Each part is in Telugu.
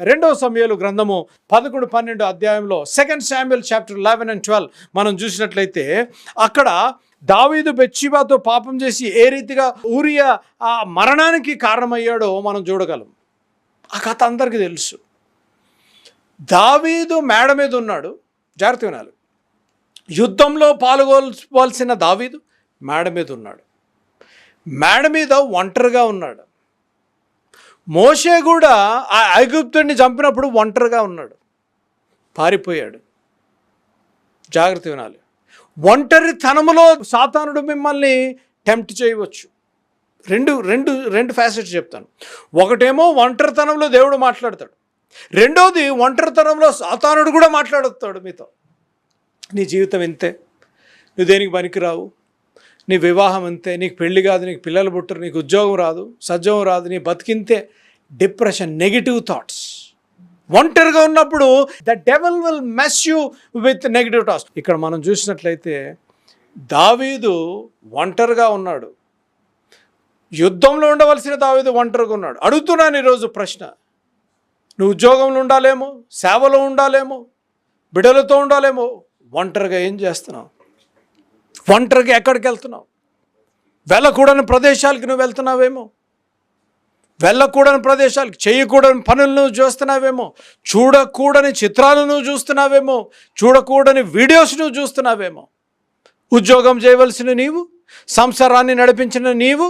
రెండవ సమూయేలు గ్రంథము 11-12 అధ్యాయంలో 2 శామ్యూయల్ చాప్టర్ 11 and 12 మనం చూసినట్లయితే అక్కడ దావీదు బెత్షెబాతో పాపం చేసి ఏ రీతిగా ఊరియా ఆ మరణానికి కారణమయ్యాడో మనం చూడగలం. ఆ కథ అందరికీ తెలుసు. దావీదు మేడ మీద ఉన్నాడు. జాగ్రత్త వినాలి. యుద్ధంలో పాల్గొవలసిన దావీదు మేడ మీద ఉన్నాడు. మేడ మీద ఒంటరిగా ఉన్నాడు. మోషే కూడా ఆ ఐగుప్తుడిని చంపినప్పుడు ఒంటరిగా ఉన్నాడు, పారిపోయాడు. జాగ్రత్త వినాలి. ఒంటరితనములో సాతానుడు మిమ్మల్ని టెంప్ట్ చేయవచ్చు. రెండు ఫ్యాసెట్స్ చెప్తాను. ఒకటేమో ఒంటరితనంలో దేవుడు మాట్లాడతాడు. రెండోది ఒంటరితనంలో సాతానుడు కూడా మాట్లాడుతాడు మీతో. నీ జీవితం ఇంతే, నువ్వు దేనికి పనికిరావు, నీ వివాహం అంతే, నీకు పెళ్లి కాదు, నీకు పిల్లలు పుట్టరు, నీకు ఉద్యోగం రాదు, సద్యోగం రాదు, నీ బతికింతే. Depression, negative thoughts. ఒంటరిగా ఉన్నప్పుడు the devil will mess you with negative thoughts. ఇక్కడ మనం చూసినట్లయితే దావీదు ఒంటరిగా ఉన్నాడు. యుద్ధంలో ఉండవలసిన దావీదు ఒంటరిగా ఉన్నాడు. అడుగుతున్నాను ఈరోజు ప్రశ్న, నువ్వు ఉద్యోగంలో ఉండాలేమో, సేవలో ఉండాలేమో, బిడ్డలతో ఉండాలేమో, ఒంటరిగా ఏం చేస్తున్నావు? ఒంటరిగా ఎక్కడికి వెళ్తున్నావు? వెళ్ళకూడని ప్రదేశాలకి నువ్వు వెళ్తున్నావేమో, వెళ్ళకూడని ప్రదేశాలకి, చేయకూడని పనులు నువ్వు చూస్తున్నావేమో, చూడకూడని చిత్రాలు నువ్వు చూస్తున్నావేమో, చూడకూడని వీడియోస్ నువ్వు చూస్తున్నావేమో. ఉద్యోగం చేయవలసిన నీవు, సంసారాన్ని నడిపించిన నీవు,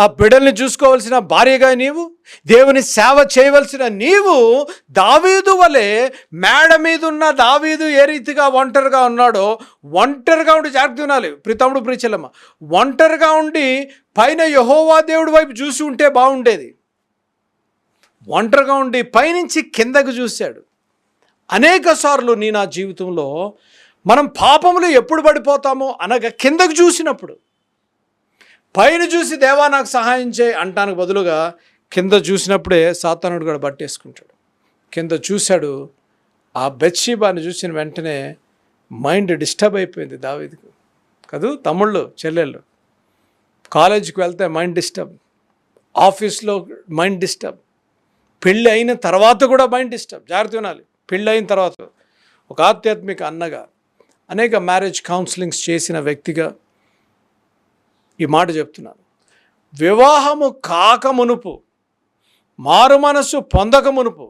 ఆ బిడ్డల్ని చూసుకోవలసిన భార్యగా నీవు, దేవుని సేవ చేయవలసిన నీవు దావీదు వలె మేడ మీద ఉన్న దావీదు ఏ రీతిగా ఒంటరిగా ఉన్నాడో, ఒంటరిగా ఉండి జాగ్రత్త వినాలి తమ్ముడు ప్రిచెల్లమ్మ, ఒంటరిగా ఉండి పైన యెహోవా దేవుడి వైపు చూసి ఉంటే బాగుండేది. ఒంటరిగా ఉండి పైనుంచి కిందకు చూశాడు. అనేక సార్లు నా జీవితంలో మనం పాపములు ఎప్పుడు పడిపోతామో అనగా కిందకు చూసినప్పుడు. పైన చూసి దేవా నాకు సహాయం చేయి అంటానికి బదులుగా కింద చూసినప్పుడే సాతానుడు కూడా పట్టేసుకుంటాడు. కింద చూశాడు, ఆ బెత్షెబాని చూసిన వెంటనే మైండ్ డిస్టర్బ్ అయిపోయింది దావీదుకు. కదూ తమ్ముళ్ళు చెల్లెళ్ళు, కాలేజీకి వెళ్తే మైండ్ డిస్టర్బ్, ఆఫీస్లో మైండ్ డిస్టర్బ్, పెళ్ళి అయిన తర్వాత కూడా మైండ్ డిస్టర్బ్. జాగ్రత్త వినాలి. పెళ్ళి అయిన తర్వాత ఒక ఆధ్యాత్మిక అన్నగా, అనేక మ్యారేజ్ కౌన్సిలింగ్స్ చేసిన వ్యక్తిగా ఈ మాట చెప్తున్నాను. వివాహము కాక మునుపు, మారు మనస్సు పొందక మునుపు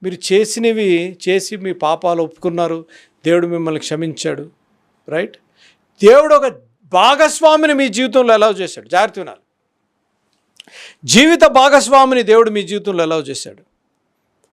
మీరు చేసినవి చేసి మీ పాపాలు ఒప్పుకున్నారు, దేవుడు మిమ్మల్ని క్షమించాడు, రైట్? దేవుడు ఒక భాగస్వామిని మీ జీవితంలో అలౌ చేశాడు. జాగ్రత్త వినాలి. జీవిత భాగస్వామిని దేవుడు మీ జీవితంలో అలౌ చేశాడు.